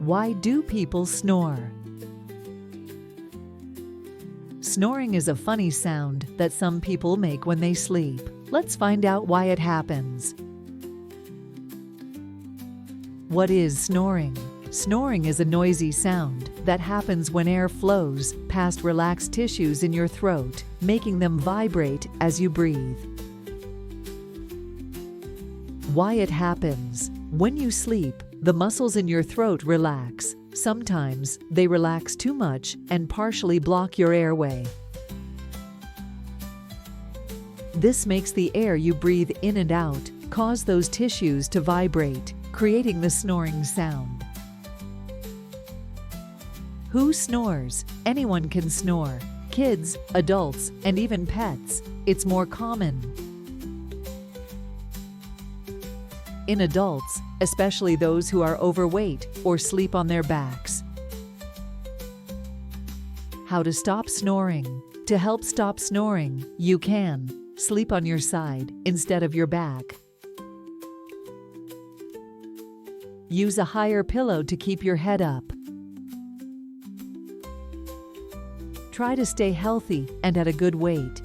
Why do people snore? Snoring is a funny sound that some people make when they sleep. Let's find out why it happens. What is snoring? Snoring is a noisy sound that happens when air flows past relaxed tissues in your throat, making them vibrate as you breathe. Why it happens? When you sleep, the muscles in your throat relax. Sometimes they relax too much and partially block your airway. This makes the air you breathe in and out cause those tissues to vibrate, creating the snoring sound. Who snores? Anyone can snore. Kids, adults, and even pets. It's more common in adults, especially those who are overweight or sleep on their backs. How to stop snoring? To help stop snoring, you can sleep on your side instead of your back. Use a higher pillow to keep your head up. Try to stay healthy and at a good weight.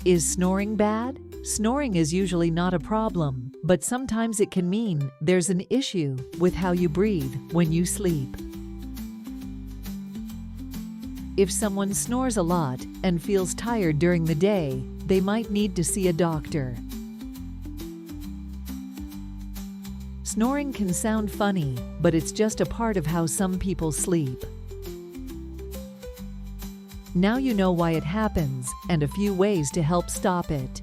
Is snoring bad? Snoring is usually not a problem, but sometimes it can mean there's an issue with how you breathe when you sleep. If someone snores a lot and feels tired during the day, they might need to see a doctor. Snoring can sound funny, but it's just a part of how some people sleep. Now you know why it happens and a few ways to help stop it.